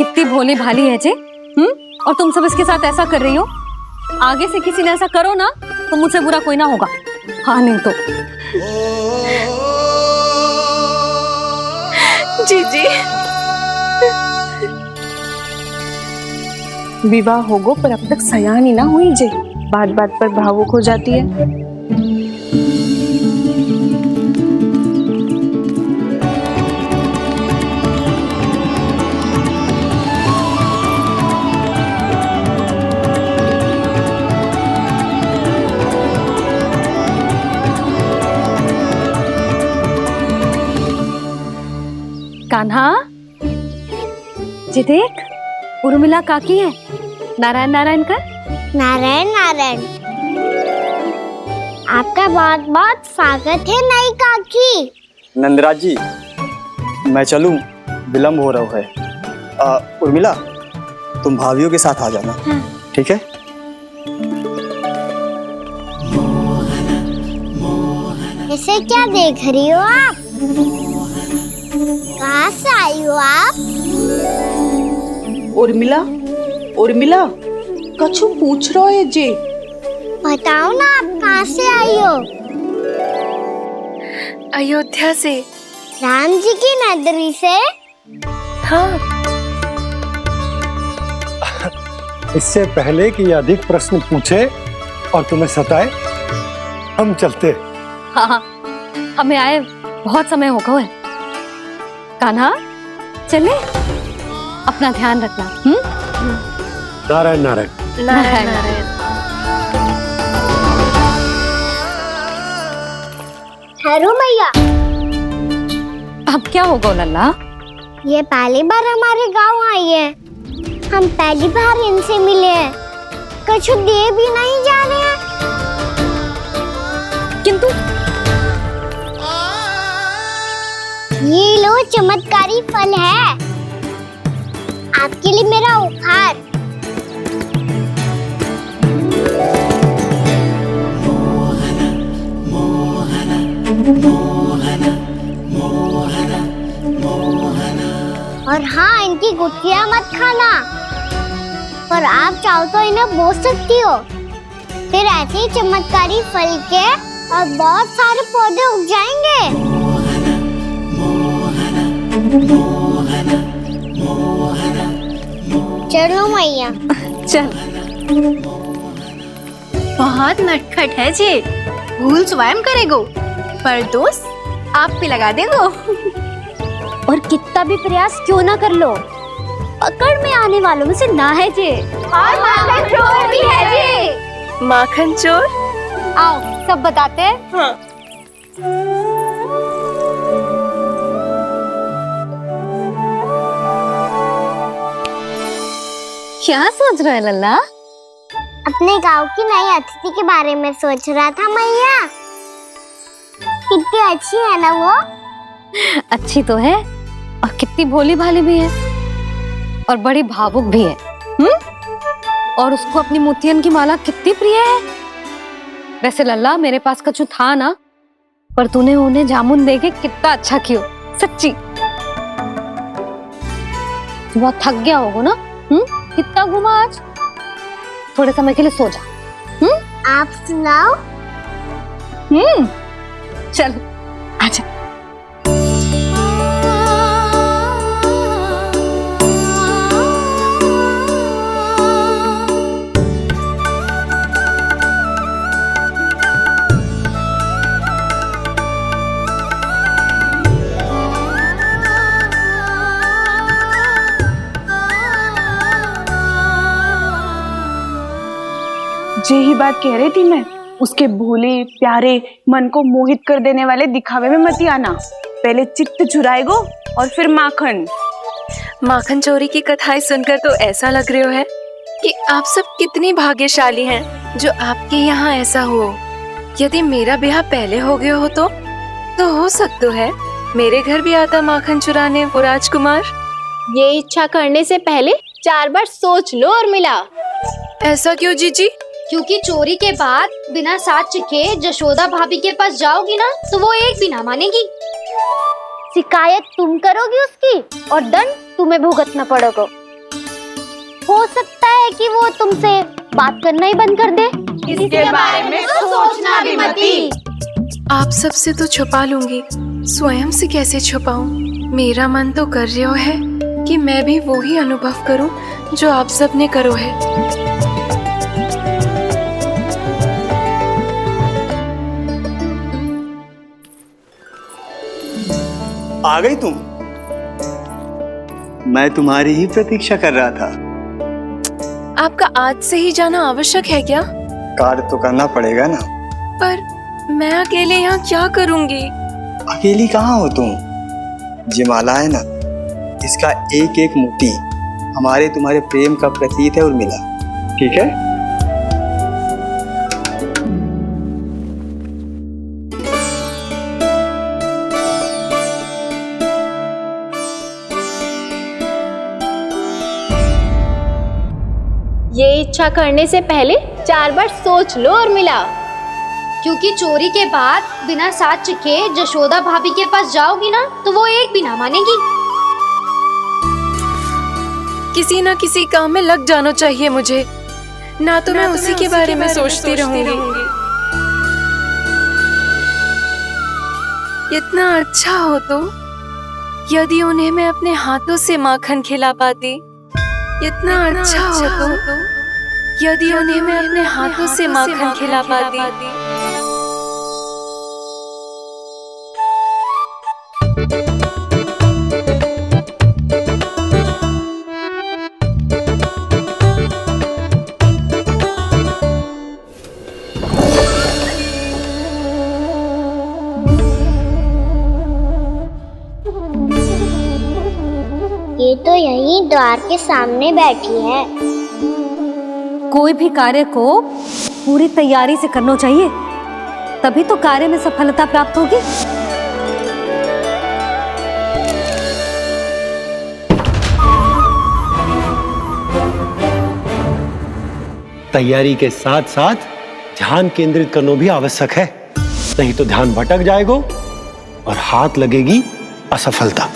कितनी भोली भाली है जे। और तुम सब इसके साथ ऐसा कर रही हो। आगे से किसी ने ऐसा करो ना तो मुझसे बुरा कोई ना होगा। हाँ नहीं तो। जीजी विवाह होगो पर अब तक सयान ही ना हुई जे, बात बात पर भावुक हो जाती है। कान्हा जी देख, उर्मिला काकी है। नारायण नारायण कर। नारायण नारायण। आपका बहुत बहुत स्वागत है नई काकी। नंदराज जी, मैं चलूं, विलम्ब हो रहा है। उर्मिला, तुम भाभियों के साथ आ जाना। हाँ। ठीक है। इसे क्या देख रही हो आप? कहाँ से आई हो आप? उर्मिला, उर्मिला, कछु पूछ रहा है जे। बताओ ना आप कहाँ से आई हो? अयोध्या से। राम जी की नगरी से? हाँ। इससे पहले कि अधिक प्रश्न पूछे और तुम्हें सताए, हम चलते। हाँ, हमें आए बहुत समय हो गया है। कान्हा चले, अपना ध्यान रखना। नारायण नारायण। नारायण नारायण। ठहरो मैया। अब क्या होगा लल्ला? ये पहली बार हमारे गांव आई है। हम पहली बार इनसे मिले हैं। कुछ दे भी नहीं जा रहे हैं। किंतु ये लो चमत्कारी फल है, आपके लिए मेरा उपहार। और हाँ, इनकी गुठलियां मत खाना, पर आप चाहो तो इन्हें बो सकती हो। फिर ऐसे ही चमत्कारी फल के और बहुत सारे पौधे उग जाएंगे। चलो मैया। चल। बहुत नटखट है जी, भूल स्वयं करेगो, पर दोस्त आप पे लगा देगो। और कितना भी प्रयास क्यों ना कर लो, पकड़ में आने वालों में से ना है जे। और माखन चोर भी है जी। माखन चोर? आओ सब बताते हैं। हाँ। क्या सोच रहे हैं लल्ला? अपने गांव की नई अतिथि के बारे में सोच रहा था मैया। कितनी अच्छी है ना वो? अच्छी तो है और कितनी भोली भाली भी है और बड़ी भावुक भी है। और उसको अपनी मोतियन की माला कितनी प्रिय है। वैसे लल्ला, मेरे पास कछु था ना, पर तूने उन्हें जामुन देके कितना अच्छा किया। सच्ची तू बहुत थक गया होगा ना। कितना घूमा आज। थोड़े समय के लिए सो जा। आप सुनाओ। चल आजा। यही बात कह रही थी मैं, उसके भोले प्यारे मन को मोहित कर देने वाले दिखावे में मत आना। पहले चित्त चुराएगो और फिर माखन। माखन चोरी की कथाएं सुनकर तो ऐसा लग रहा है कि आप सब कितनी भाग्यशाली हैं जो आपके यहाँ ऐसा हो। यदि मेरा ब्याह पहले हो गया हो तो हो सकता है मेरे घर भी आता माखन चुराने वो राजकुमार। ये इच्छा करने से पहले 4 बार सोच लो उर्मिला। ऐसा क्यों जीजी? क्योंकि चोरी के बाद बिना साथ चिखे जशोदा भाभी के पास जाओगी ना तो वो एक भी ना मानेगी। शिकायत तुम करोगी उसकी और दंड तुम्हें भुगतना पड़ेगा। हो सकता है कि वो तुमसे बात करना ही बंद कर दे। इसके बारे में सोचना भी मती। आप सबसे तो छुपा लूंगी, स्वयं से कैसे छुपाऊं? मेरा मन तो कर रहा है कि मैं भी वो ही अनुभव करूं जो आप सब ने करो है। आ गई तुम? मैं तुम्हारी ही प्रतीक्षा कर रहा था। आपका आज से ही जाना आवश्यक है क्या? कार्य तो करना पड़ेगा ना। पर मैं अकेले यहाँ क्या करूंगी? अकेली कहाँ हो तुम? ये माला है ना, इसका एक एक मोती हमारे तुम्हारे प्रेम का प्रतीक है उर्मिला, ठीक है? ये इच्छा करने से पहले 4 बार सोच लो उर्मिला। क्योंकि चोरी के बाद बिना साथ चिखे जशोदा भाभी के पास जाओगी ना तो वो एक भी ना मानेगी। किसी न किसी काम में लग जाना चाहिए मुझे, ना तो मैं उसी के बारे में सोचती रहूंगी। इतना अच्छा हो तो यदि उन्हें मैं अपने हाथों से माखन खिला पाती। इतना अच्छा हो तो यदि उन्हें मैं अपने हाथों से माखन खिला पाती। ये तो यहीं द्वार के सामने बैठी है। कोई भी कार्य को पूरी तैयारी से करना चाहिए, तभी तो कार्य में सफलता प्राप्त होगी। तैयारी के साथ साथ ध्यान केंद्रित करना भी आवश्यक है, नहीं तो ध्यान भटक जाएगा और हाथ लगेगी असफलता।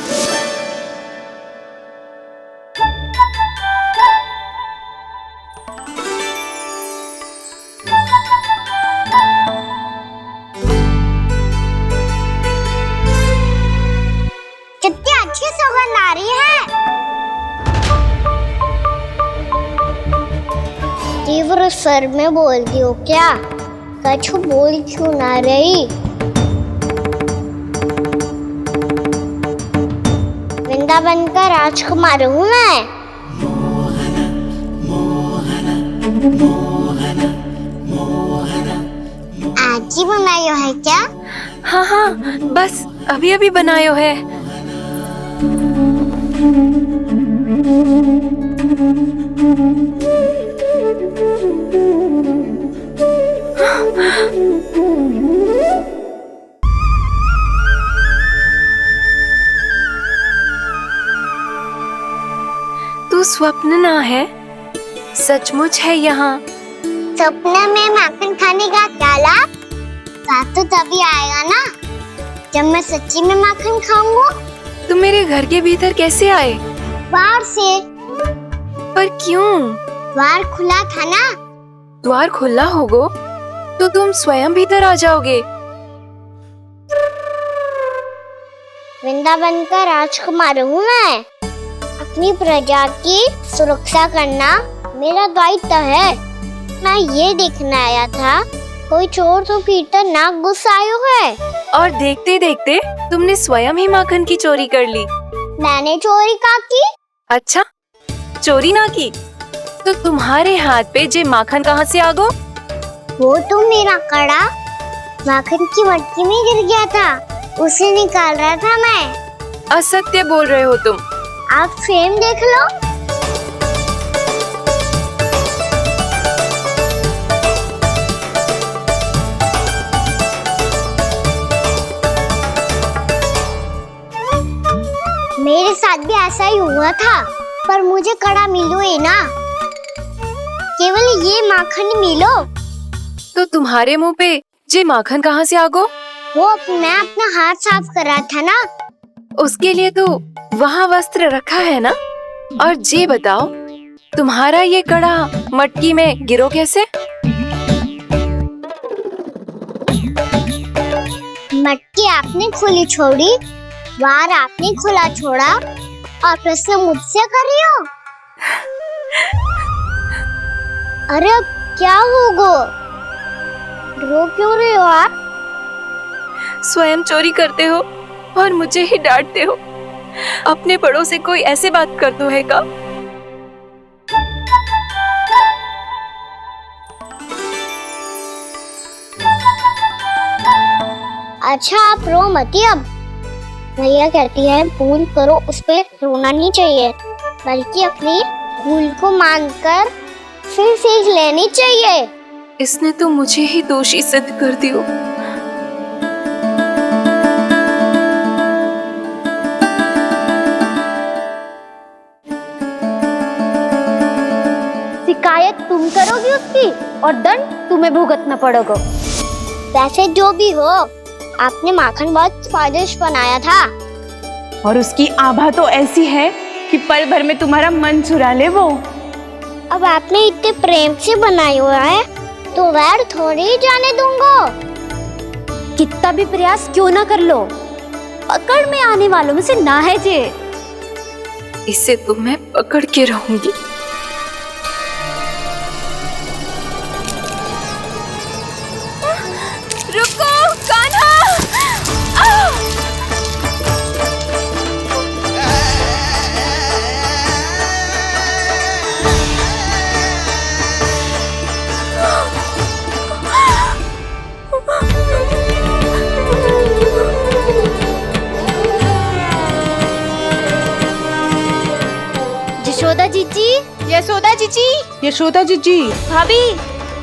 कितनी अच्छी सुगंध आ रही है। तीव्र स्वर में बोलती हो क्या? कछु बोल क्यों ना रही? वृंदावन का राजकुमार हूँ मैं। आज ही बनायो है क्या? हाँ हाँ, बस अभी अभी बनायो है। तू स्वप्न ना है, सचमुच है यहाँ। सपने में माखन खाने का क्या लाभ? स्वाद तो तभी आएगा ना जब मैं सच्ची में माखन खाऊंगा। तुम मेरे घर के भीतर कैसे आए? बाहर से। पर क्यों? द्वार खुला था ना। द्वार खुला होगा तो तुम स्वयं भीतर आ जाओगे। वृंदावन का राजकुमार हूँ मैं। अपनी प्रजा की सुरक्षा करना मेरा दायित्व है। मैं ये देखने आया था कोई चोर तो कीर्तन ना घुस आयो है। और देखते देखते तुमने स्वयं ही माखन की चोरी कर ली। मैंने चोरी का की? अच्छा, चोरी ना की तो तुम्हारे हाथ पे जे माखन कहाँ से आ गो? वो तो मेरा कड़ा माखन की मटकी में गिर गया था, उसे निकाल रहा था मैं। असत्य बोल रहे हो तुम। आप स्वयं देख लो। मेरे साथ भी ऐसा ही हुआ था, पर मुझे कड़ा मिलो ही ना, केवल ये माखन मिलो। तो तुम्हारे मुंह पे जे माखन कहाँ से आ गो? वो मैं अपना हाथ साफ कर रहा था ना। उसके लिए तो वहाँ वस्त्र रखा है ना। और जे बताओ, तुम्हारा ये कड़ा मटकी में गिरो कैसे? मटकी आपने खुली छोड़ी, बार आपने खुला छोड़ा और प्रश्न मुझसे कर रही हो? अरे अब क्या होगा? रो क्यों रहे हो आप? स्वयं चोरी करते हो और मुझे ही डांटते हो। अपने बड़ों से कोई ऐसे बात कर दो है का? अच्छा आप रो मती अब। भैया कहती है भूल करो, उस पे रोना नहीं चाहिए, बल्कि अपनी भूल को मानकर फिर सीख लेनी चाहिए। इसने तो मुझे ही दोषी सिद्ध कर दियो। शिकायत तुम करोगी उसकी और दंड तुम्हें भुगतना पड़ेगा। वैसे जो भी हो, आपने माखन बहुत स्वादिष्ट बनाया था। और उसकी आभा तो ऐसी है कि पल भर में तुम्हारा मन चुरा ले वो। अब आपने इतने प्रेम से बनाया हुआ है तो वैर थोड़ी ही जाने दूंगा। कितना भी प्रयास क्यों ना कर लो, पकड़ में आने वालों में से ना है जे। इसे तो मैं पकड़ के रहूंगी। रुको कान्हा! यशोदा जीजी, यशोदा जीजी, यशोदा जीजी, भाभी,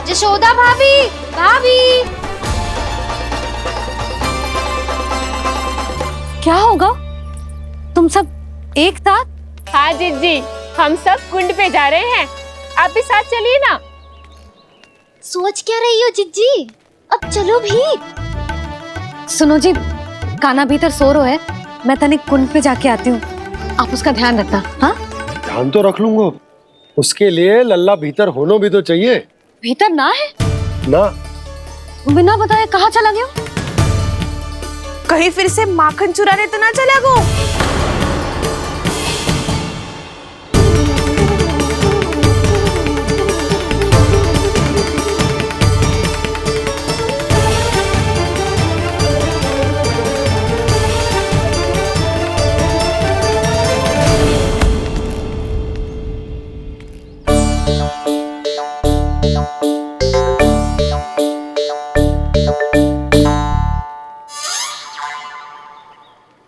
यशोदा भाभी, भाभी। क्या होगा? तुम सब एक साथ? हाँ जीजी, हम सब कुंड पे जा रहे हैं, आप भी साथ चलिए ना। सोच क्या रही हो जीजी? अब चलो भी। सुनो जी, कान्हा भीतर सो रो है, मैं तनिक कुंड पे जाके आती हूँ, आप उसका ध्यान रखना। हाँ, ध्यान तो रख लूंगा, उसके लिए लल्ला भीतर होना भी तो चाहिए। भीतर ना है? ना, बिना बताए कहाँ चला गया? कहीं फिर से माखन चुराने तो ना चला गो।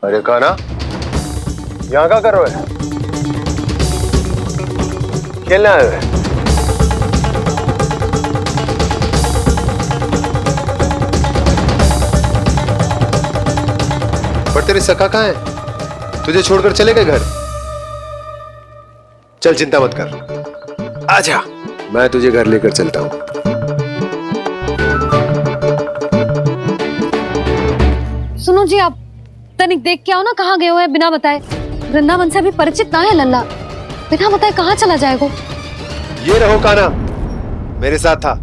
अरे कान्हा, यहाँ क्या कर रहे हो? खेलने आए हुए? पर तेरे सखा कहाँ है? तुझे छोड़कर चले गए घर? चल चिंता मत कर, आजा, मैं तुझे घर लेकर चलता हूँ। सुनो जी, आप तनिक देख के आओ ना कहाँ गए हुए हैं बिना बताए। वृंदावन से अभी परिचित ना है लल्ला, बिना बताए कहाँ चला जाएगा? ये रहो कान्हा, मेरे साथ था।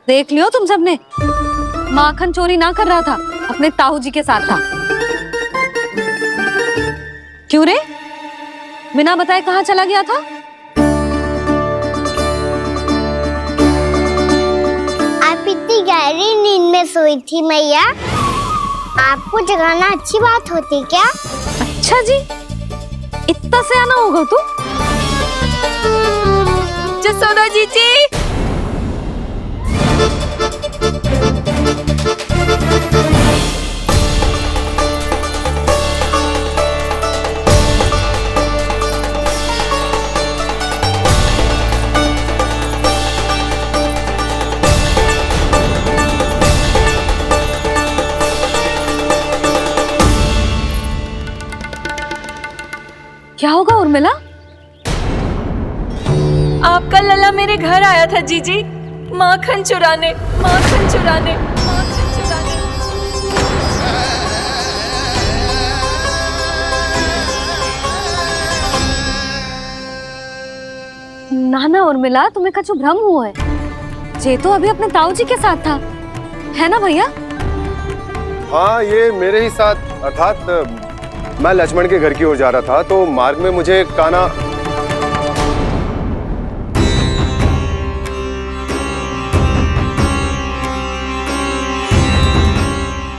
देख लियो तुम सबने, माखन चोरी ना कर रहा था, अपने ताऊ जी के साथ था। क्यों रे, बिना बताए कहाँ चला गया था? आप इतनी गहरी नींद में सोई थी मैया, आपको जगाना अच्छी बात होती क्या? अच्छा जी, इतना सयाना होगा तू? यशोदा जीजी, क्या होगा उर्मिला? आपका लल्ला मेरे घर आया था जीजी, माखन चुराने, माखन चुराने, माखन चुराने। नाना उर्मिला, तुम्हें कछु भ्रम हुआ है। जे तो अभी अपने ताऊ जी के साथ था, है ना भैया? हाँ, ये मेरे ही साथ, अर्थात मैं लक्ष्मण के घर की ओर जा रहा था तो मार्ग में मुझे कान्हा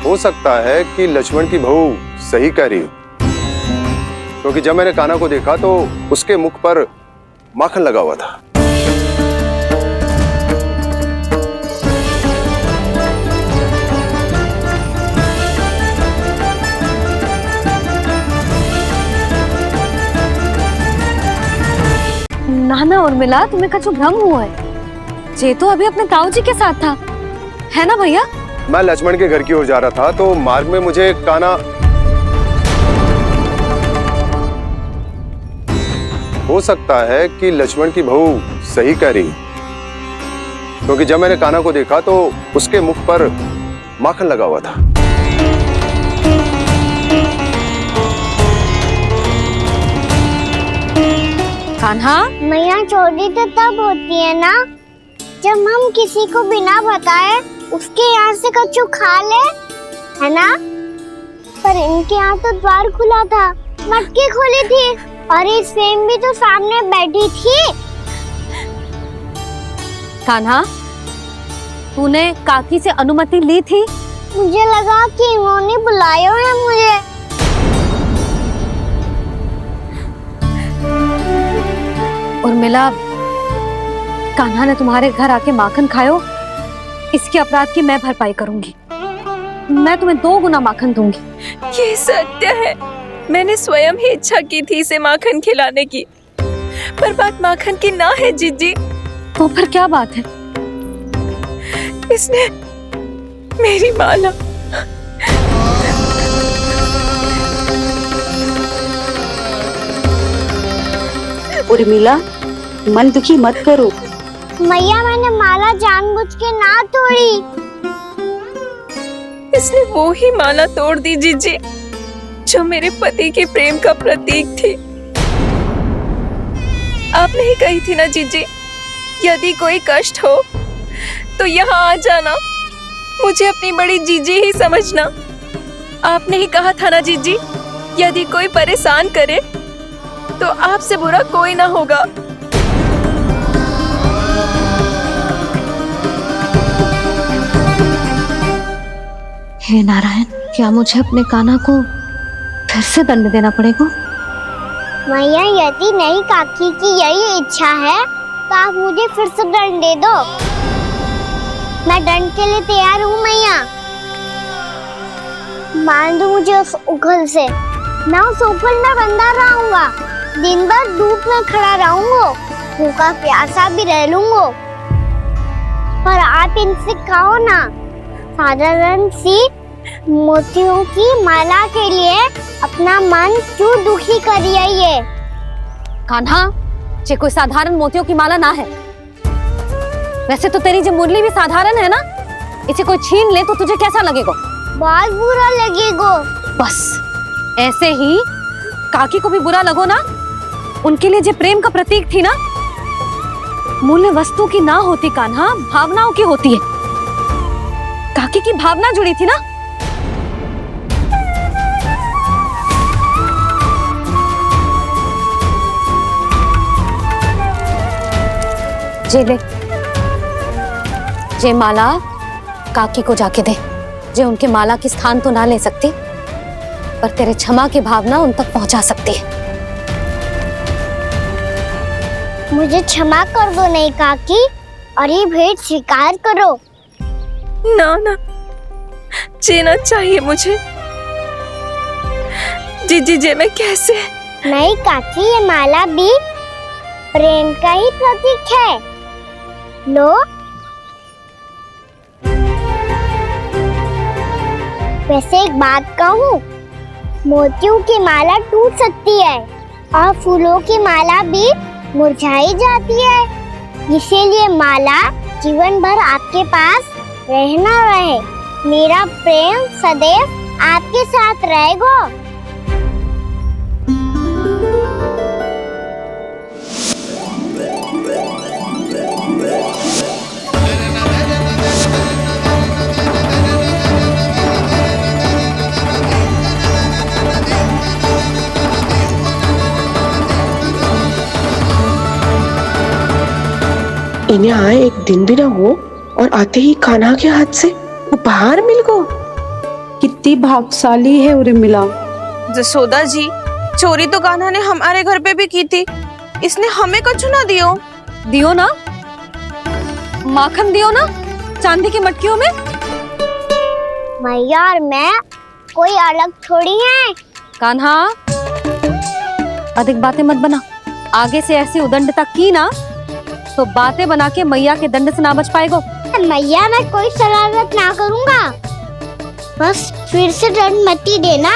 हो सकता है कि लक्ष्मण की बहू सही कह रही हो, क्योंकि जब मैंने कान्हा को देखा तो उसके मुख पर माखन लगा हुआ था। नाना उर्मिला, तुम्हें कछु भ्रम हुआ है। जे तो अभी अपने ताऊ जी के साथ था, है ना भैया? मैं लक्ष्मण के घर की ओर जा रहा था तो मार्ग में मुझे कान्हा हो सकता है कि लक्ष्मण की बहू सही कह रही, क्योंकि जब मैंने कान्हा को देखा तो उसके मुख पर माखन लगा हुआ था। कान्हा, मैया चोरी तो तब होती है ना जब हम किसी को बिना बताए उसके यहाँ से कछु खा ले, है ना? पर इनके यहाँ तो द्वार खुला था, मटकी खुली थी और ये सेम भी तो सामने बैठी थी। कान्हा, तूने काकी से अनुमति ली थी? मुझे लगा कि इन्होंने बुलाया है मुझे। उर्मिला, कान्हा ने तुम्हारे घर आके माखन खायो, इसके अपराध की मैं भरपाई करूंगी। मैं तुम्हें 2 गुना माखन दूंगी। ये सत्य है, मैंने स्वयं ही इच्छा की थी इसे माखन खिलाने की, पर बात माखन की ना है जीजी। तो फिर क्या बात है? इसने मेरी माला उर्मिला, मन दुखी मत करो। मैया, मैंने माला जानबूझ के ना तोड़ी। इसने वो ही माला तोड़ दी जीजी जो मेरे पति के प्रेम का प्रतीक थी। आपने ही कही थी ना जीजी, यदि कोई कष्ट हो तो यहाँ आ जाना, मुझे अपनी बड़ी जीजी ही समझना। आपने ही कहा था ना जीजी, यदि कोई परेशान करे तो आपसे बुरा कोई ना होगा। हे नारायण, क्या मुझे अपने कान्हा को फिर से दंड देना पड़ेगा? मैया, यदि नहीं काकी की यही इच्छा है तो आप मुझे फिर से दंड दे दो। मैं दंड के लिए तैयार हूँ मैया। मान दो मुझे उस उखल से, मैं उस उखल में बंधा रहूंगा, दिन भर धूप में खड़ा रहूंगा, भूखा प्यासा भी रह लूंगा। पर आप इनसे कहो ना, साधारण सी मोतियों की माला के लिए अपना मन क्यों दुखी करिए? ये कान्हा, ये कोई साधारण मोतियों की माला ना है। वैसे तो तेरी जो मुरली भी साधारण है ना, इसे कोई छीन ले तो तुझे कैसा लगेगा? बहुत बुरा लगेगा। बस ऐसे ही काकी को भी बुरा लगो ना। उनके लिए जो प्रेम का प्रतीक थी ना, मूल्य वस्तु की ना होती कान्हा, भावनाओं की होती है। काकी की भावना जुड़ी थी ना। जे ले, जे माला काकी को जाके दे। जे उनके माला की स्थान तो ना ले सकती, पर तेरे क्षमा की भावना उन तक पहुंचा सकती है। मुझे क्षमा कर दो नहीं काकी, और ये भेंट स्वीकार करो। ना ना, जीना चाहिए मुझे। जीजी जे मैं कैसे? नहीं काकी, ये माला भी प्रेम का ही प्रतीक है। लो, वैसे एक बात कहूँ, मोतियों की माला टूट सकती है और फूलों की माला भी मुरझाई जाती है, इसीलिए माला जीवन भर आपके पास रहना रहे। मेरा प्रेम सदैव आपके साथ रहेगा। इन्हें आए एक दिन भी ना हो और आते ही कान्हा के हाथ से उपहार मिल गो। कितनी भाग्यशाली है उर्मिला। जसोदा जी, चोरी तो कान्हा ने हमारे घर पे भी की थी, इसने हमें कुछ ना दियो। दियो ना, माखन दियो ना चांदी की मटकियों में। मैया और मैं कोई अलग थोड़ी हैं। कान्हा, अधिक बातें मत बना। आगे से ऐसी उदंडता की ना तो बातें बना के मैया के दंड से ना बच पाएगो। मैया, मैं कोई शरारत ना करूंगा, बस फिर से दंड मत ही देना।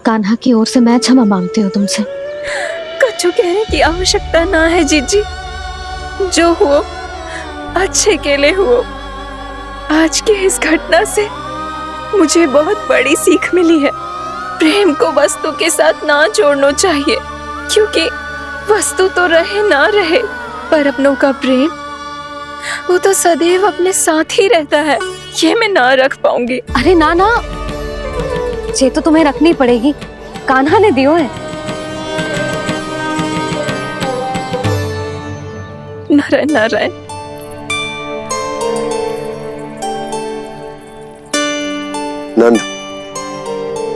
कान्हा की ओर से मैं क्षमा मांगती हूँ तुमसे। कछु कहने की आवश्यकता ना है जीजी, जो हुआ अच्छे के लिए हुआ। आज की इस घटना से मुझे बहुत बड़ी सीख मिली है। प्रेम को वस्तु के साथ ना जोड़ना चाहिए, क्योंकि वस्तु तो रहे ना रहे, पर अपनों का प्रेम वो तो सदैव अपने साथ ही रहता है। ये मैं ना रख पाऊंगी। अरे ना ना, ये तो तुम्हें रखनी पड़ेगी। कान्हा ने दियो है। नारायण नारायण। नंद,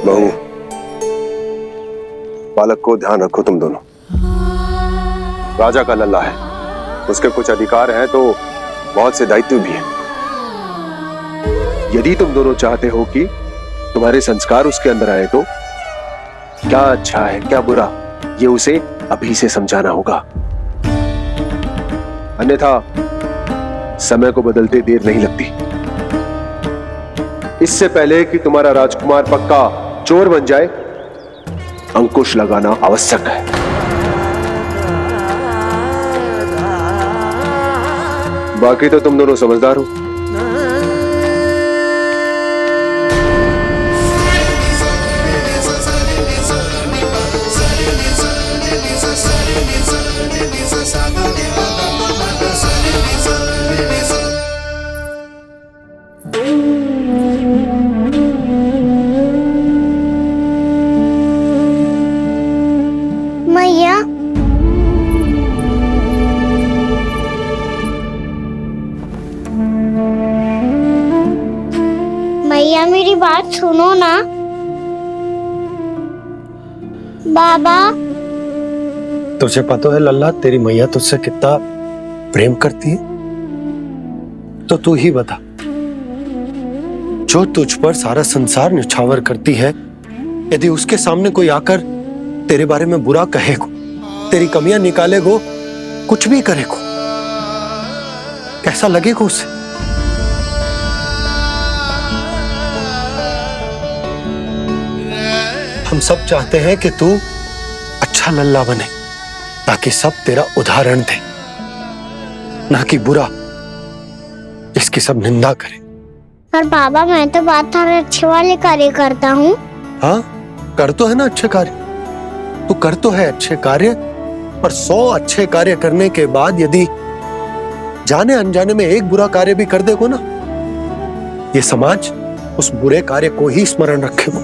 बहू, बालक को ध्यान रखो तुम दोनों। राजा का लल्ला है, उसके कुछ अधिकार हैं तो बहुत से दायित्व भी हैं। यदि तुम दोनों चाहते हो कि तुम्हारे संस्कार उसके अंदर आए तो क्या अच्छा है क्या बुरा, ये उसे अभी से समझाना होगा। अन्यथा समय को बदलते देर नहीं लगती। इससे पहले कि तुम्हारा राजकुमार पक्का चोर बन जाए, अंकुश लगाना आवश्यक है। बाकी तो तुम दोनों समझदार हो। मैया, मैया मेरी बात सुनो ना। बाबा, तुझे पता है लल्ला, तेरी मैया तुझसे कितना प्रेम करती है? तो तू ही बता, जो तुझ पर सारा संसार निछावर करती है, यदि उसके सामने कोई आकर तेरे बारे में बुरा कहेगो, तेरी कमियां निकालेगो, कुछ भी करेगो, कैसा लगेगा उसे? हम सब चाहते हैं कि तू अच्छा लल्ला बने, ताकि सब तेरा उदाहरण दे, ना कि बुरा जिसकी सब निंदा करे। पर बाबा, मैं तो बात सारे अच्छे वाले कार्य करता हूँ। हाँ, कर तो है ना अच्छे कार्य, तू कर तो है अच्छे कार्य, पर 100 अच्छे कार्य करने के बाद यदि जाने अनजाने में एक बुरा कार्य भी कर देगो ना, ये समाज उस बुरे कार्य को ही स्मरण रखेगो।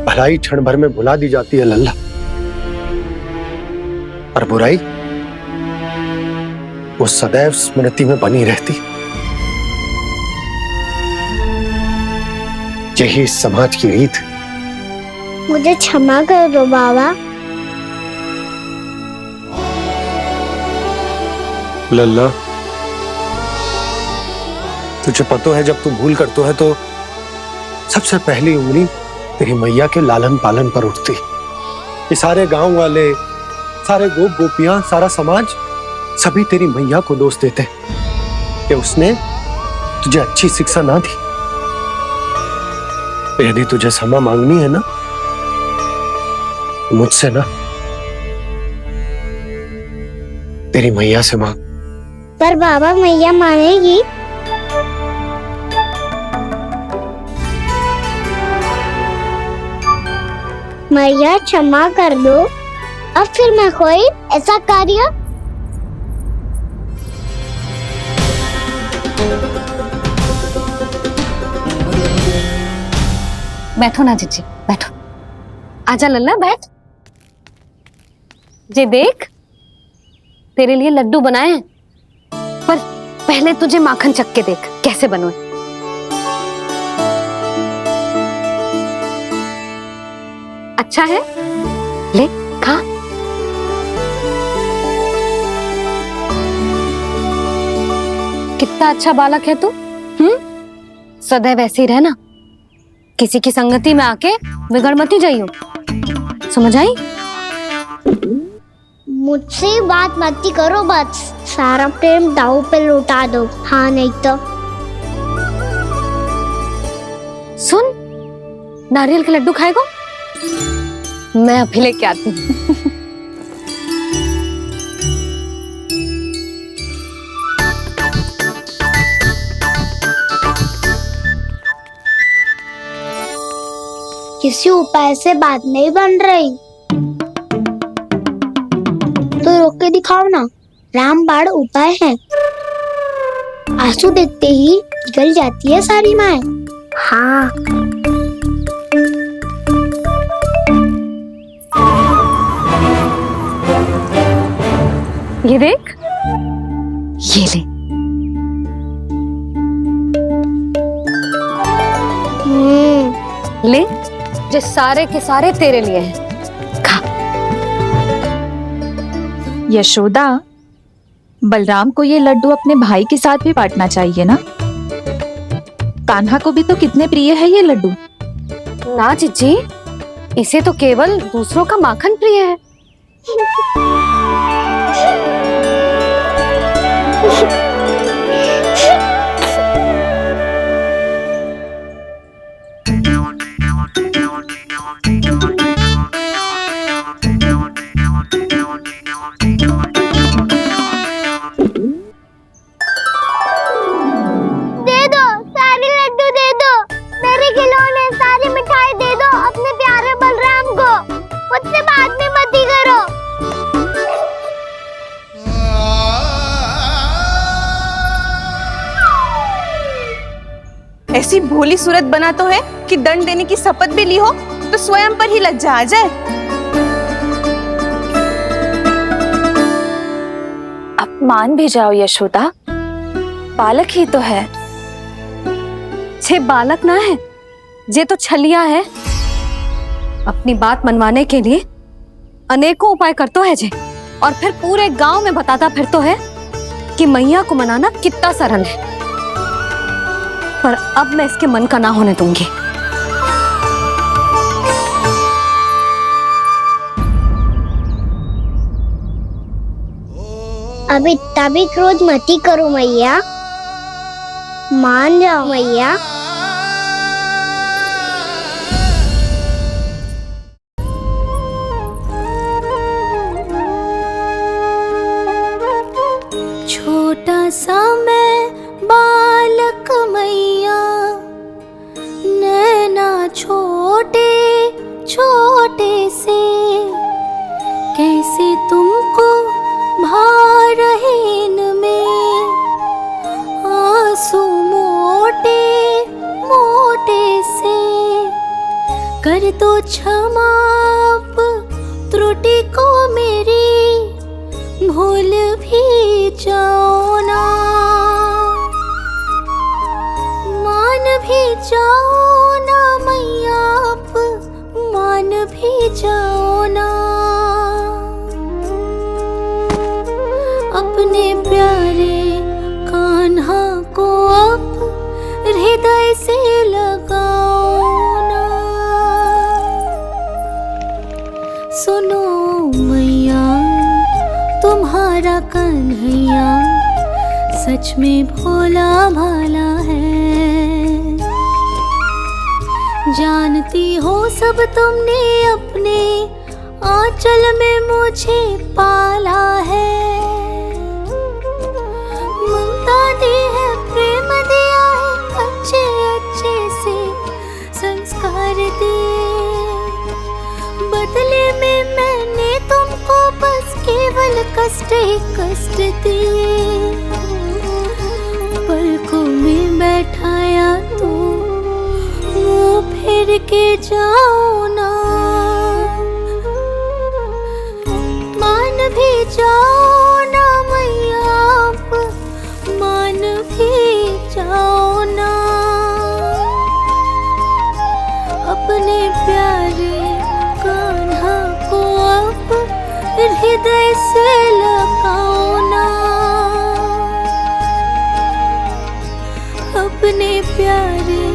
भलाई क्षण भर में भुला दी जाती है लल्ला, और बुराई वो सदैव स्मृति में बनी रहती। यही इस समाज की रीत। मुझे क्षमा कर दो बाबा। लल्ला, तुझे पता है जब तू भूल करतो है तो सबसे पहली उंगली तेरी मैया के लालन पालन पर उठती। ये सारे गांव वाले, सारे गोप गोपियां, सारा समाज सभी तेरी मैया को दोष देते कि उसने तुझे अच्छी शिक्षा ना दी। यदि तुझे क्षमा मांगनी है ना, मुझसे ना, तेरी मैया से मांग। पर बाबा मैया मानेगी? मैया क्षमा कर दो, अब फिर मैं कोई ऐसा कार्य। बैठो ना जीजी, बैठो। आजा लल्ला, बैठ। जे देख, तेरे लिए लड्डू बनाए हैं, पर पहले तुझे माखन चख के देख कैसे बनो। अच्छा है, ले खा। कितना अच्छा बालक है तू। सदैव ऐसे ही रहना, किसी की संगति में आके बिगड़ मती जाइयो, समझ आई? मुझसे बात मत करो, बस सारा प्रेम दाव पे लौटा दो। हाँ नहीं तो सुन, नारियल के लड्डू खाएगो? मैं अभी लेके आती हूँ। किसी उपाय से बात नहीं बन रही तो रोक के दिखाओ ना। रामबाण उपाय है, आंसू देखते ही पिघल जाती है सारी माए। हाँ ये देख, ये ले। ले, जो सारे के सारे तेरे लिए हैं, खा। यशोदा, बलराम को ये लड्डू अपने भाई के साथ भी बांटना चाहिए ना। कान्हा को भी तो कितने प्रिय है ये लड्डू। ना जीजी, इसे तो केवल दूसरों का माखन प्रिय है। ऐसी भोली सूरत बना तो है कि दंड देने की शपथ भी ली हो तो स्वयं पर ही लज्जा आ जाए। अब मान भी जाओ यशोदा, बालक ही तो है। छे बालक ना है, जे तो छलिया है। अपनी बात मनवाने के लिए अनेकों उपाय करतो है जे, और फिर पूरे गांव में बताता फिरतो है कि मैया को मनाना कितना सरल है। पर अब मैं इसके मन का ना होने दूंगी। अब इतना भी क्रोध मती करो मैया, मान जाओ मैया। छोटा सा मैं बालक मैया, नैना छोटे छोटे से, कैसे तुमको भा रहे इनमें आंसू मोटे मोटे से। कर दो क्षमा त्रुटि को मेरी, भूल भी जाओ ना, मान भी जाओ ना मैया, आप मान भी जाओ ना। अपने प्यारे कान्हा को अब हृदय से लगाओ ना। सुनो मैया, तुम्हारा कन्हैया सच में भोला भाला है। जानती हो सब तुमने अपने आंचल में मुझे पाला है। ममता दी है, प्रेम दिया है, अच्छे अच्छे से संस्कार दिए। बदले में मैंने तुमको बस केवल कष्ट ही कष्ट दिए। पलकों में बैठाया तो मुंह फेर के जाओ ना, मान भी जाओ ना मैया, आप मान भी जाओ ना। अपने प्यारे कान्हा को अब हृदय से लगाओ ना, अपने प्यारे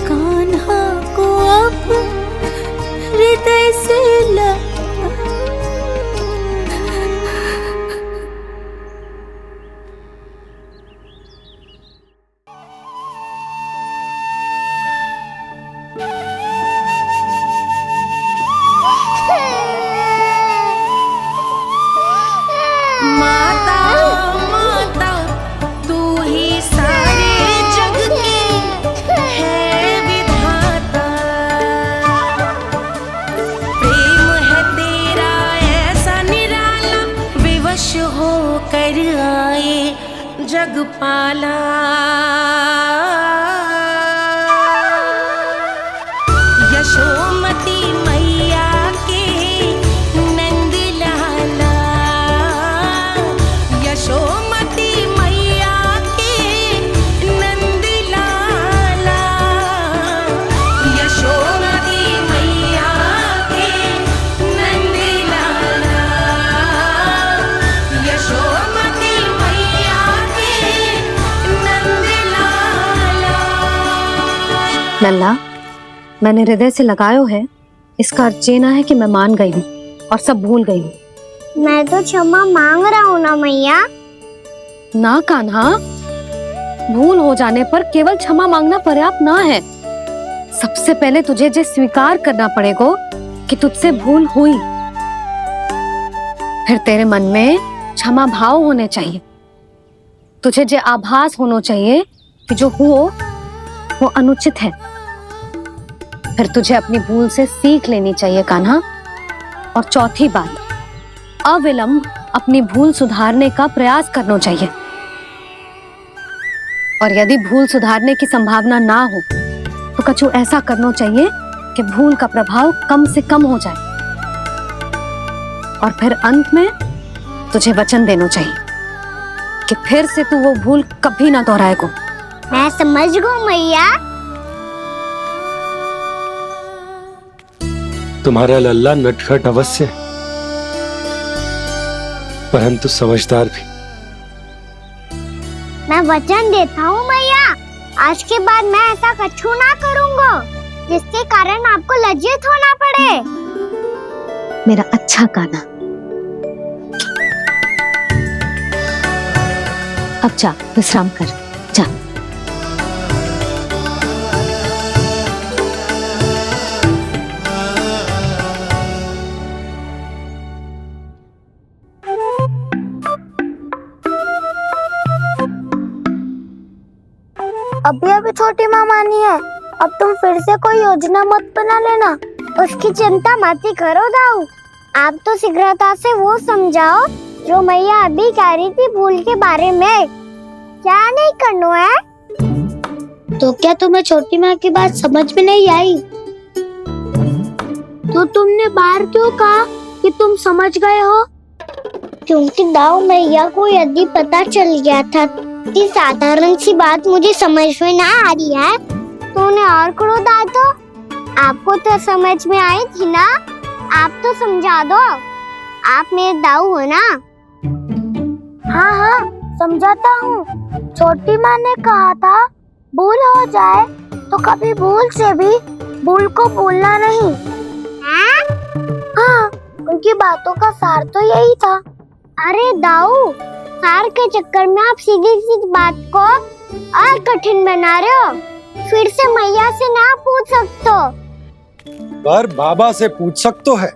कान्हा को अब हृदय से जग पाला। यशोमती मैया के नंद लाला, यशोमती मैया के नंद लाला, यशोमती मैया के नंद लाला, यशोमती मैया के नंद लाला। लल्ला, मैंने हृदय से लगायो है, इसका अर्थ ये ना है कि मैं मान गई हूँ और सब भूल गई हूँ। मैं तो क्षमा मांग रहा हूँ ना मैया। ना कान्हा, भूल हो जाने पर केवल क्षमा मांगना पर्याप्त ना है। सबसे पहले तुझे जो स्वीकार करना पड़ेगा कि तुझसे भूल हुई, फिर तेरे मन में क्षमा भाव होने चाहिए। तुझे जो आभास होना चाहिए कि जो हुआ वो अनुचित है। फिर तुझे अपनी भूल से सीख लेनी चाहिए कान्हा। और चौथी बात, अविलंब अपनी भूल सुधारने का प्रयास करना चाहिए। और यदि भूल सुधारने की संभावना ना हो तो कछु ऐसा करना चाहिए कि भूल का प्रभाव कम से कम हो जाए। और फिर अंत में तुझे वचन देना चाहिए कि फिर से तू वो भूल कभी ना दोहराएगा। मैं समझ गई मैया। तुम्हारा लल्ला नटखट अवश्य है, परंतु समझदार भी। मैं वचन देता हूँ मैया, आज के बाद मैं ऐसा कछु ना करूँगा जिसके कारण आपको लज्जित होना पड़े। मेरा अच्छा कान्हा, अब जा विश्राम कर, जा। अभी अभी छोटी माँ मानी है, अब तुम फिर से कोई योजना मत बना लेना। उसकी चिंता मत ही करो दाऊ। आप तो शीघ्रता से वो समझाओ जो मैया अभी कह रही थी भूल के बारे में। क्या नहीं करना है? तो क्या तुम्हें छोटी माँ की बात समझ में नहीं आई? तो तुमने बाहर क्यों कहा कि तुम समझ गए हो? क्योंकि दाऊ मैया को यदि पता चल गया था कि साधारण सी बात मुझे समझ में ना आ रही है तो उन्हें और क्रोध आया तो आपको तो समझ में आई थी ना। आप तो समझा दो, आप मेरे दाऊ हो ना। हाँ हाँ समझाता हूँ। छोटी माँ ने कहा था भूल हो जाए तो कभी भूल से भी भूल को भूलना नहीं। हाँ उनकी बातों का सार तो यही था। अरे दाऊ, सार के चक्कर में आप सीधी सीधी बात को और कठिन बना रहे हो। फिर से मैया से ना पूछ सकते हो पर बाबा से पूछ सकते है।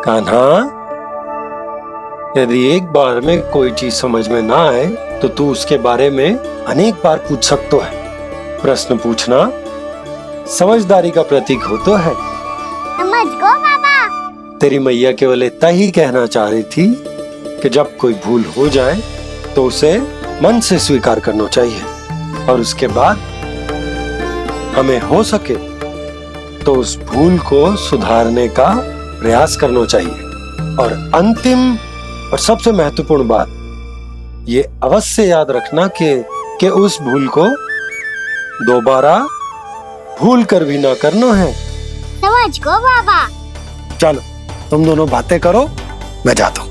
कान्हा, यदि एक बार में कोई चीज समझ में ना आए तो तू उसके बारे में अनेक बार पूछ सकते है। प्रश्न पूछना समझदारी का प्रतीक होता है। समझ गो बाबा। तेरी मैया केवल इतना ही कहना चाह रही थी कि जब कोई भूल हो जाए तो उसे मन से स्वीकार करना चाहिए और उसके बाद हमें हो सके तो उस भूल को सुधारने का प्रयास करना चाहिए। और अंतिम और सबसे महत्वपूर्ण बात ये अवश्य याद रखना कि उस भूल को दोबारा भूल कर भी ना करना है। समझ गो बाबा। चलो तुम दोनों बातें करो, मैं जाता हूँ।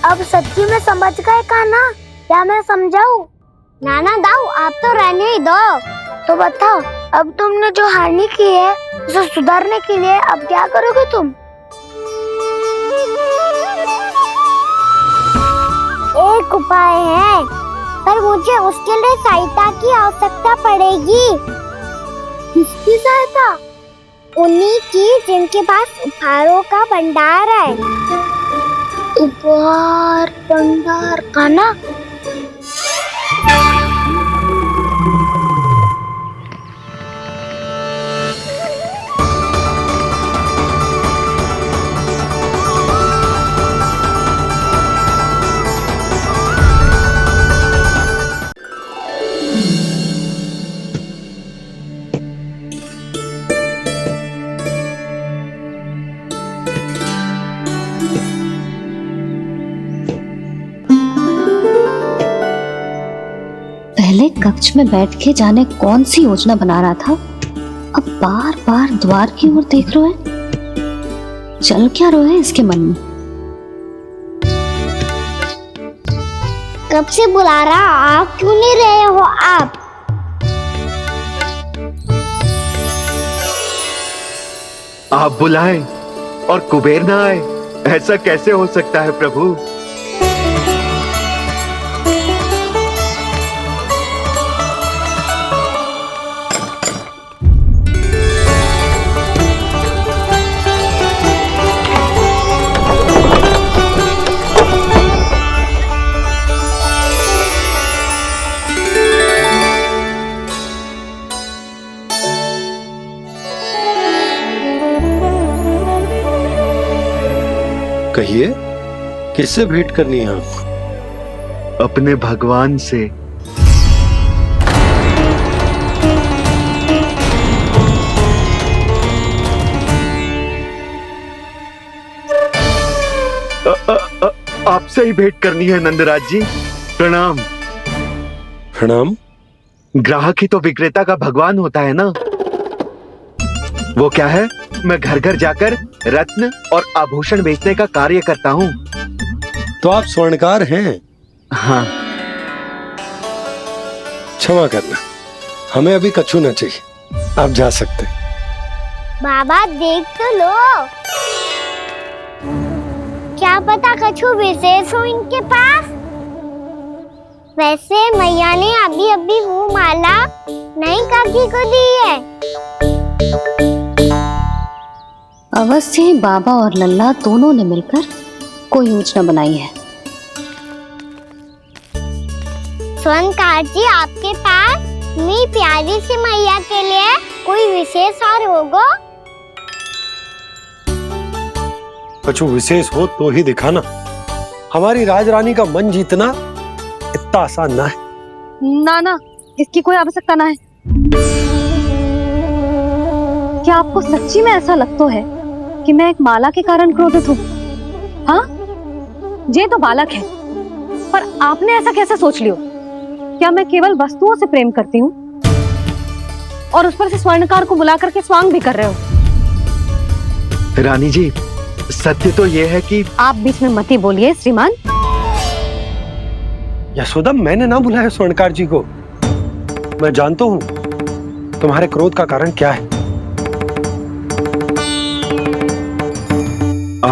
अब सच्ची में समझ गए कान्हा? क्या मैं समझाऊं? नाना दाऊ, आप तो रहने ही दो। तो बताओ, अब तुमने जो हानि की है उसे सुधारने के लिए अब क्या करोगे तुम? एक उपाय है, पर मुझे उसके लिए सहायता की आवश्यकता पड़ेगी। किसकी सहायता? उन्हीं की जिनके पास उपहारों का भंडार है। उपहार भंडार का ना? पहले कक्ष में बैठ के जाने कौन सी योजना बना रहा था, अब बार बार द्वार की ओर देख रहे हैं। चल क्या रहे हैं इसके मन में? कब से बुला रहा, आप क्यों नहीं रहे हो? आप बुलाएं और कुबेर ना आए, ऐसा कैसे हो सकता है प्रभु? कहिए, किससे भेंट करनी है आपको? अपने भगवान से। आपसे ही भेंट करनी है नंदराज जी। प्रणाम। प्रणाम। ग्राहक ही तो विक्रेता का भगवान होता है ना। वो क्या है, मैं घर घर जाकर रत्न और आभूषण बेचने का कार्य करता हूँ। तो आप स्वर्णकार हैं? हाँ। क्षमा करना, हमें अभी कछु न चाहिए, आप जा सकते। बाबा देख तो लो, क्या पता कछु विशेष हो इनके पास। वैसे मैया ने अभी अभी वो माला नई काकी को दी है। अवश्य ही बाबा और लल्ला दोनों ने मिलकर कोई योजना बनाई है। स्वर्णकार जी, आपके पास मेरी प्यारी सी मैया के लिए कोई विशेष हार होगा? कछु विशेष हो तो ही दिखाना। हमारी राजरानी का मन जीतना इतना आसान ना है। ना ना, इसकी कोई आवश्यकता ना है। क्या आपको सच्ची में ऐसा लगता है कि मैं एक माला के कारण क्रोधित हूँ? हाँ, ये तो बालक है, पर आपने ऐसा कैसे सोच लियो? क्या मैं केवल वस्तुओं से प्रेम करती हूँ और उस पर से स्वर्णकार को बुला करके स्वांग भी कर रहे हो? रानी जी, सत्य तो ये है कि आप बीच में मत ही बोलिए श्रीमान। यशोदा, मैंने ना बुलाया स्वर्णकार जी को। मैं जानता हूँ तुम्हारे क्रोध का कारण क्या है।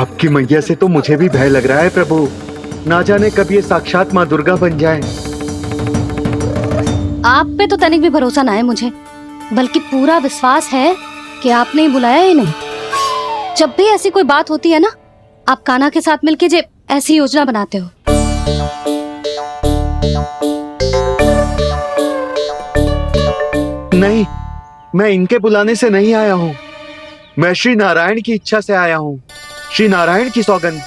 आपकी मैया से तो मुझे भी भय लग रहा है प्रभु। ना जाने कब ये साक्षात माँ दुर्गा बन जाए। आप पे तो तनिक भी भरोसा ना है मुझे, बल्कि पूरा विश्वास है कि आपने ही बुलाया ही नहीं। जब भी ऐसी कोई बात होती है ना, आप कान्हा के साथ मिलके जे ऐसी योजना बनाते हो। नहीं, मैं इनके बुलाने से नहीं आया हूँ। मैं श्री नारायण की इच्छा से आया हूँ, श्री नारायण की सौगंध।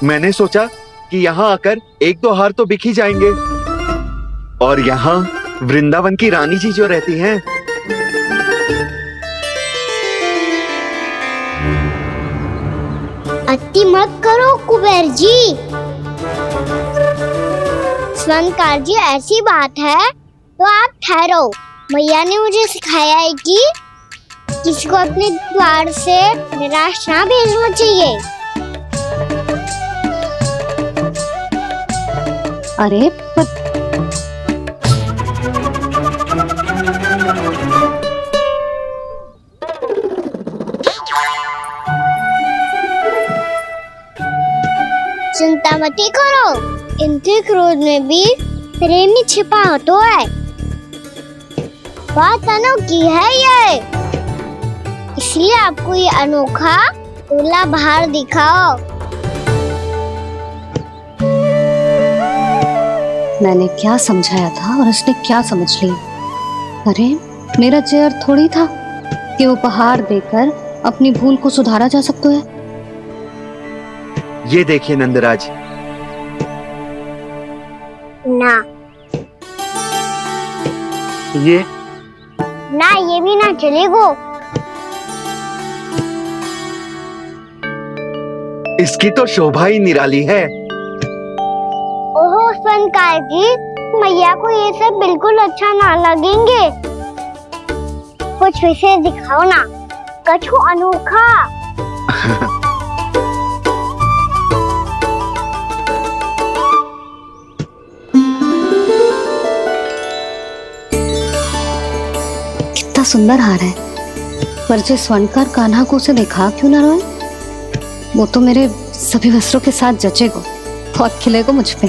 मैंने सोचा कि यहाँ आकर एक दो हार तो बिक ही जाएंगे, और यहाँ वृंदावन की रानी जी जो रहती हैं, अति मत करो कुबेर जी। स्वर्णकार जी, ऐसी बात है तो आप ठहरो। मैया ने मुझे सिखाया है कि किसी को अपने द्वार से निराश ना भेजना चाहिए। अरे चिंता मत करो, इनके क्रोध में भी प्रेम ही छिपा होता है। बात अनोखी है ये, इसलिए आपको ये अनोखा दूल्हा बाहर दिखाओ। मैंने क्या समझाया था और उसने क्या समझ लिया। अरे मेरा चेयर थोड़ी था कि उपहार देकर अपनी भूल को सुधारा जा सकता है। ये देखिए नंदराज। ना ये ना, ये भी ना चलेगा। इसकी तो शोभा ही निराली है। ओहो स्वर्णकार जी, मैया को ये सब बिल्कुल अच्छा ना लगेंगे। कुछ विशेष दिखाओ ना, कुछ अनोखा। कितना सुंदर हार है, पर जो स्वर्णकार कान्हा को उसे देखा क्यों ना रोए? वो तो मेरे सभी वस्त्रों के साथ जचेगा, बहुत खिलेगा मुझ पे।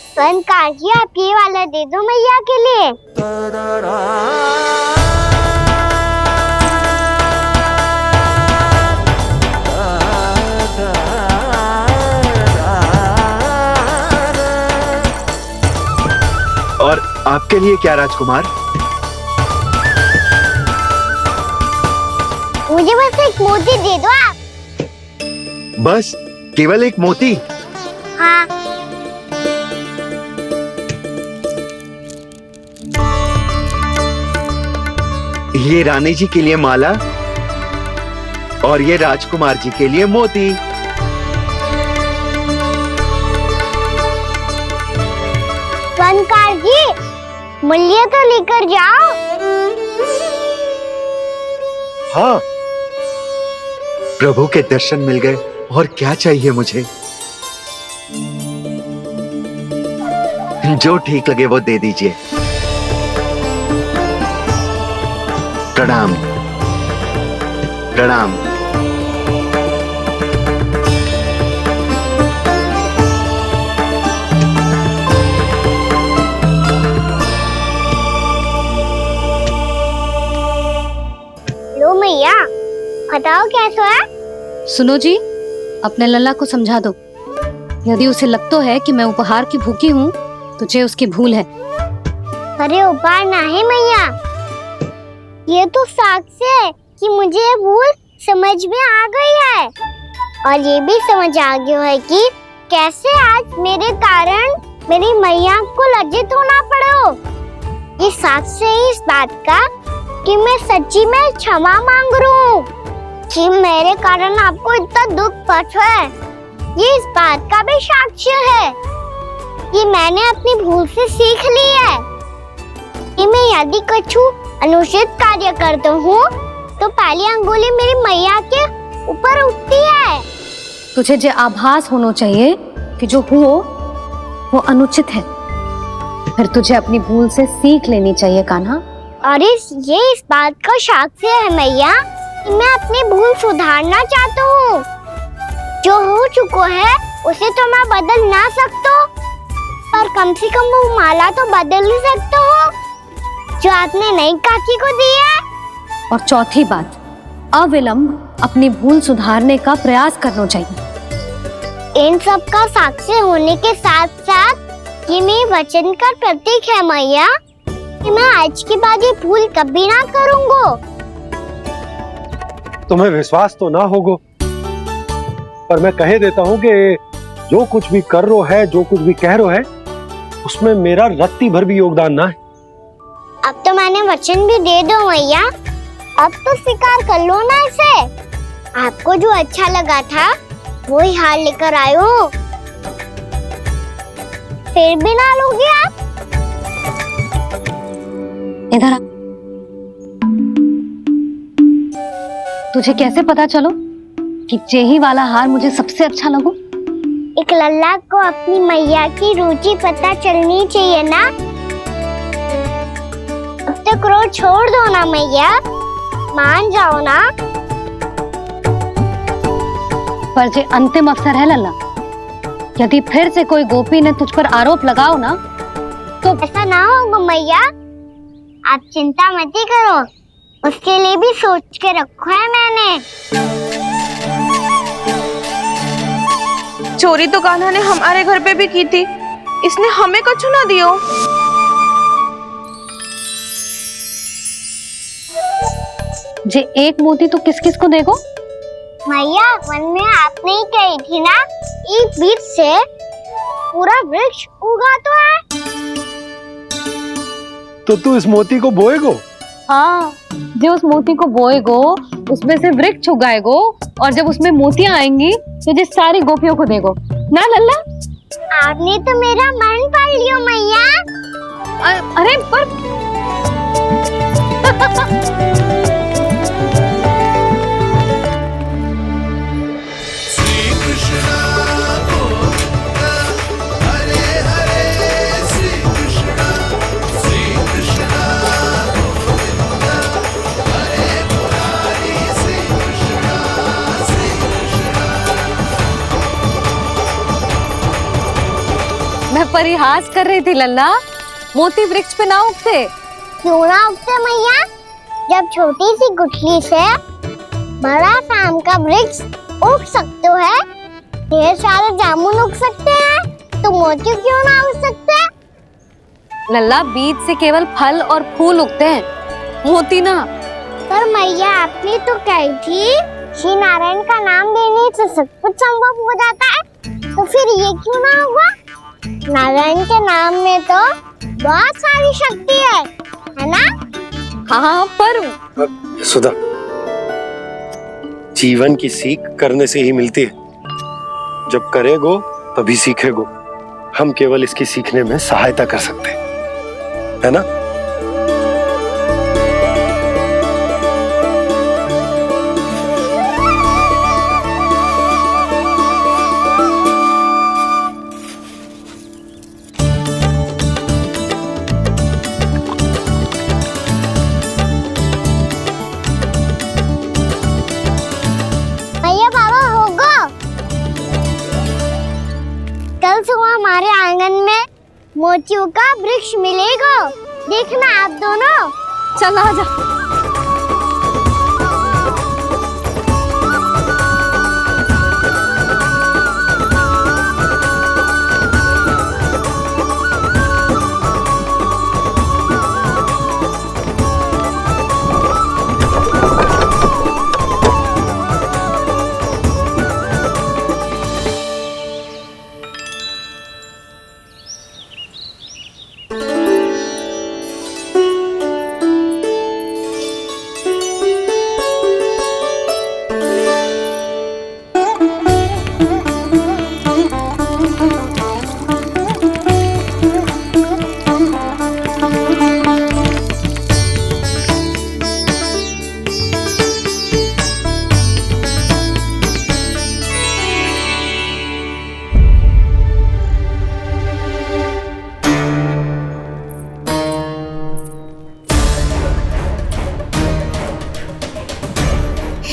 स्वर्णकार जी, आप ये वाला दे दो मैया के लिए। और आपके लिए क्या राजकुमार? मुझे बस एक मोती दे दो आप। बस केवल एक मोती? हाँ। ये रानी जी के लिए माला और ये राजकुमार जी के लिए मोती। स्वर्णकार जी, मूल्य तो लेकर जाओ। हाँ, प्रभु के दर्शन मिल गए, और क्या चाहिए मुझे? जो ठीक लगे वो दे दीजिए। प्रणाम प्रणाम। लो मैया, बताओ कैसा है? सुनो जी, अपने लल्ला को समझा दो। यदि उसे लगता है कि मैं उपहार की भूखी हूँ, तो ये उसकी भूल है। अरे उपहार ना है मैया, ये तो साक्ष्य है कि मुझे ये भूल समझ में आ गई है, और ये भी समझ आ गया है कि कैसे आज मेरे कारण मेरी मैया को लज्जित होना पड़ो। ये साक्ष्य है इस बात का कि मैं सच्ची में क्षमा मांग रहा हूँ कि मेरे कारण आपको इतना दुख पहुंचा है। ये इस बात का भी साक्ष्य है कि मैंने अपनी भूल से सीख ली है कि मैं यदि कुछ अनुचित कार्य करता हूँ तो पहली अंगुली मेरी मैया के ऊपर उठती है। तुझे जो आभास होना चाहिए कि जो हुआ वो अनुचित है, फिर तुझे अपनी भूल से सीख लेनी चाहिए कान्हा, और ये इस बात का साक्ष्य है मैया कि मैं अपनी भूल सुधारना चाहता हूँ। जो हो चुका है उसे तो मैं बदल ना सकता, पर कम से कम वो माला तो बदल ही सकता हूँ जो आपने नई काकी को दी है। और चौथी बात, अविलंब अपनी भूल सुधारने का प्रयास करना चाहिए। इन सब का साक्षी होने के साथ साथ ये मेरे वचन का प्रतीक है मैया कि मैं आज के बाद ये भूल कभी ना करूँगा। तुम्हें विश्वास तो ना होगो, पर मैं कह देता हूँ कि जो कुछ भी कर रो है, जो कुछ भी कह रो है, उसमें मेरा रत्ती भर भी योगदान ना है। अब तो मैंने वचन भी दे दो मैया, अब तो स्वीकार कर लो ना इसे। आपको जो अच्छा लगा था वो ही हार लेकर आए हो, फिर भी ना लोगे आप? इधर आ। तुझे कैसे पता चलो कि जेही वाला हार मुझे सबसे अच्छा लगो? एक लल्ला को अपनी मैया की रुचि पता चलनी चाहिए ना। अब तो क्रोध छोड़ दो ना मैया, मान जाओ ना। पर जे अंतिम अवसर है लल्ला, यदि फिर से कोई गोपी ने तुझ पर आरोप लगाओ ना तो ऐसा ना होगा मैया, आप चिंता मत ही करो, उसके लिए भी सोच के रखा है मैंने। चोरी तो कान्हा ने हमारे घर पे भी की थी, इसने हमें कछु ना दियो। जे एक मोती तो किस किस को देगो? मैया मन में आपने ही कही थी ना, एक बीज से पूरा वृक्ष उगा तो है। तो तू इस मोती को बोएगो? हाँ, जो उस मोती को बोएगो उसमें से वृक्ष उगाएगो, और जब उसमें मोतियां आएंगी तो जो सारी गोपियों को देगो ना लल्ला। आपने तो मेरा मन पढ़ लियो मैया। अरे पर मैं परिहास कर रही थी लल्ला, मोती वृक्ष पे ना उगते। क्यों ना उगते मैया? जब छोटी सी गुठली से बड़ा आम का वृक्ष उग सकते है, ढेर सारे जामुन उग सकते हैं, तो मोती क्यों ना उग सकते? लल्ला, बीज से केवल फल और फूल उगते हैं, मोती ना। पर मैया आपने तो कही थी श्री नारायण का नाम लेने से सब कुछ संभव हो जाता है, तो फिर ये क्यों ना होगा? नारायण के नाम में तो बहुत सारी शक्ति है ना? हाँ, पर सुधा, जीवन की सीख करने से ही मिलती है। जब करेगो तभी सीखेगो। हम केवल इसकी सीखने में सहायता कर सकते हैं, है ना? कल सुबह हमारे आंगन में मोतियों का वृक्ष मिलेगा, देखना आप दोनों। चल आजा।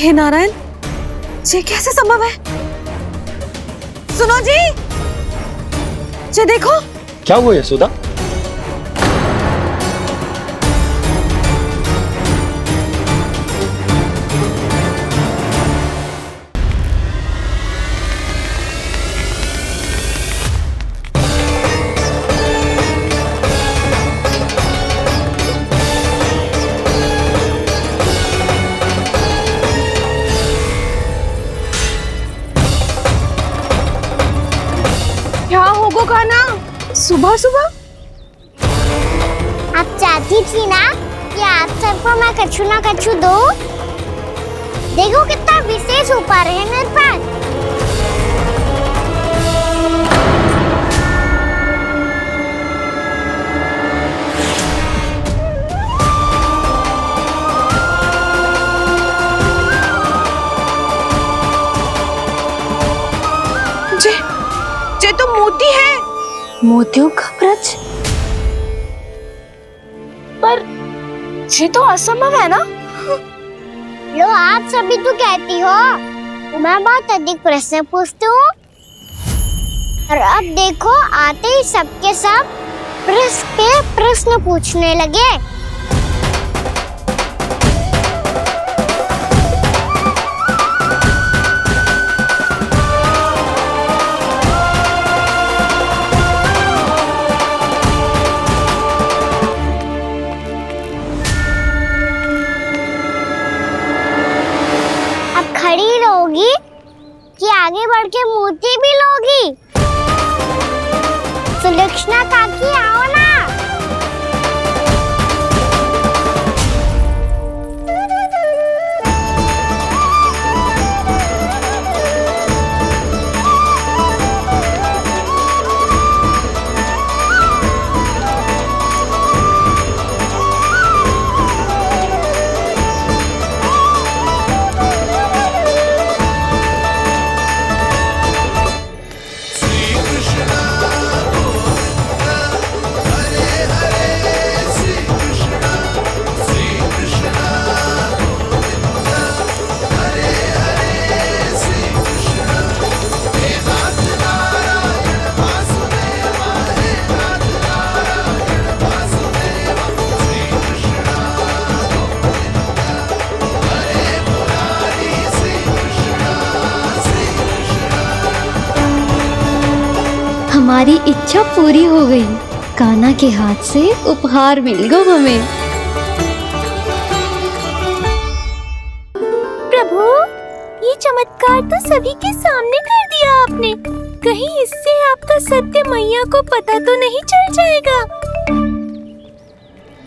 हे नारायण, ये कैसे संभव है? सुनो जी, ये देखो। क्या हुआ यशोदा? क्या होगो कान्हा सुबह सुबह? आप चाहती थी ना कि आप सबको मैं कछु ना कछु दूं? देखो कितना विशेष उपहार है मेरे पास। ये तो मोती है। मोतियों का ब्रज? पर ये तो असंभव है ना? लो आप सभी तो कहती हो मैं बहुत अधिक प्रश्न पूछती हूँ, और अब देखो आते ही सबके सब प्रश्न पे प्रश्न पूछने लगे। खड़ी रहोगी कि आगे बढ़ के मोती भी लोगी? सुलक्षणा काकी आओ ना। हमारी इच्छा पूरी हो गई। कान्हा के हाथ से उपहार मिल गया हमें। प्रभु, ये चमत्कार तो सभी के सामने कर दिया आपने। कहीं इससे आपका सत्य मैया को पता तो नहीं चल जाएगा?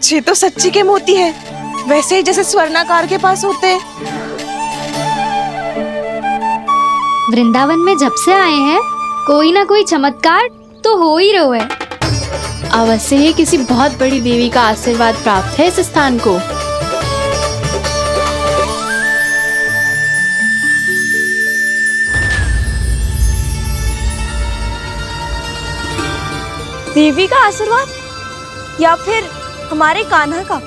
ये तो सच्ची के मोती है, वैसे ही जैसे स्वर्णाकार के पास होते हैं। वृंदावन में जब से आए हैं कोई ना कोई चमत्कार तो हो ही रहा है। अवश्य ही किसी बहुत बड़ी देवी का आशीर्वाद प्राप्त है इस स्थान को। देवी का आशीर्वाद या फिर हमारे कान्हा का?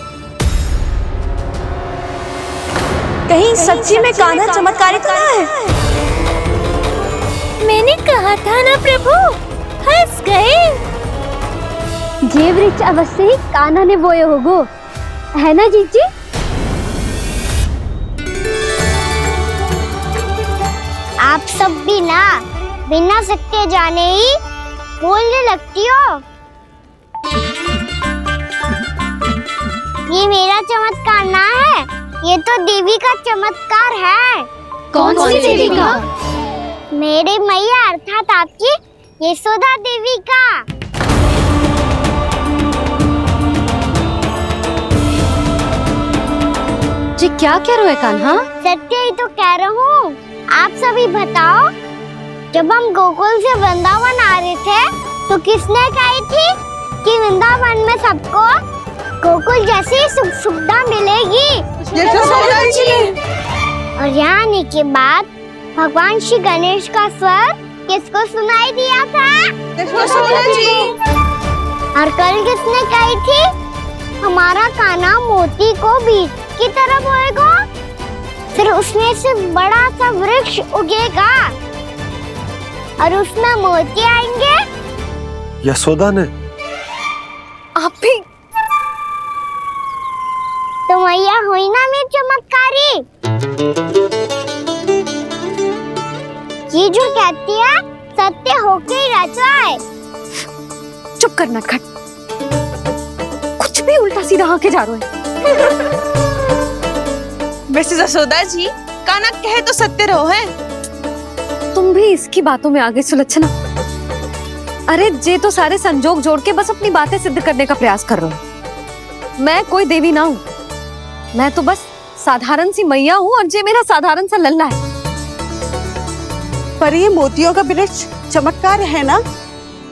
कहीं सच्ची में कान्हा चमत्कारी तो ना है? मैंने कहा था ना प्रभु, हंस गए। ये वृक्ष अवश्य ही कान्हा ने बोए होगो, है ना जीजी? आप सब भी ना बिना सत्य जाने ही बोलने लगती हो। ये मेरा चमत्कार ना है, ये तो देवी का चमत्कार है। कौन सी देवी का? मेरे मैया अर्थात आपकी यशोदा देवी का। जी क्या कह रहे हो कान्हा? सत्य ही तो कह रहा हूँ। आप सभी बताओ, जब हम गोकुल से वृंदावन आ रहे थे तो किसने कही थी कि वृंदावन में सबको गोकुल जैसी सुख सुविधा मिलेगी? और यहाँ आने के बाद भगवान श्री गणेश का स्वर किसको सुनाई दिया था? और कल किसने कही थी हमारा कान्हा मोती को बीज की तरफ होएगा? फिर उसमें से बड़ा सा वृक्ष उगेगा और उसमें मोती आएंगे। यशोदा ने? आप भी? तो मैया हुई ना मेरी चमत्कारी। ये जो कहती है सत्य होके ही रहता है। चुप कर नटखट, कुछ भी उल्टा सीधा आके जा रहे हैं। वैसे यशोदा जी, काना कहे तो सत्य रहो है। तुम भी इसकी बातों में आगे सुलझना। अरे जे तो सारे संजोग जोड़ के बस अपनी बातें सिद्ध करने का प्रयास कर रहे हो। मैं कोई देवी ना हूँ, मैं तो बस साधारण सी मैया हूँ और जे मेरा साधारण सा लल्ला है। पर ये मोतियों का वृक्ष चमत्कार है ना?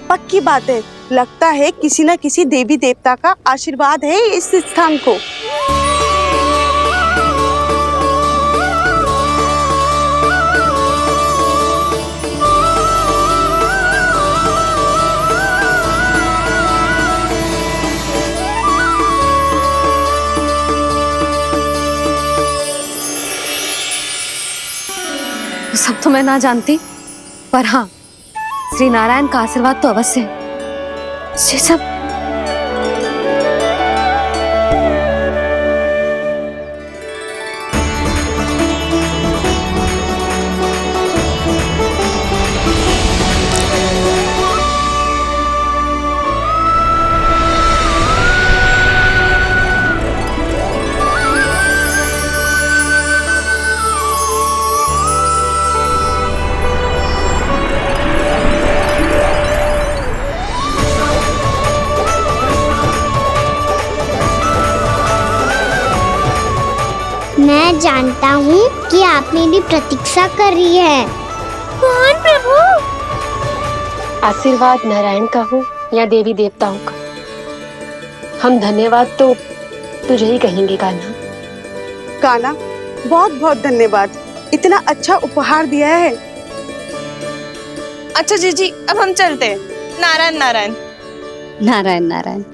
पक्की बात है, लगता है किसी न किसी देवी देवता का आशीर्वाद है इस स्थान को। सब तो मैं ना जानती, पर हाँ, श्री नारायण का आशीर्वाद तो अवश्य है। ये सब मैं जानता हूँ कि आप मेरी प्रतीक्षा कर रही है। कौन प्रभु? आशीर्वाद नारायण का हो या देवी देवताओं का, हम धन्यवाद तो तुझे ही कहेंगे कान्हा। कान्हा, बहुत बहुत धन्यवाद, इतना अच्छा उपहार दिया है। अच्छा जीजी, अब हम चलते हैं। नारायण नारायण। नारायण नारायण।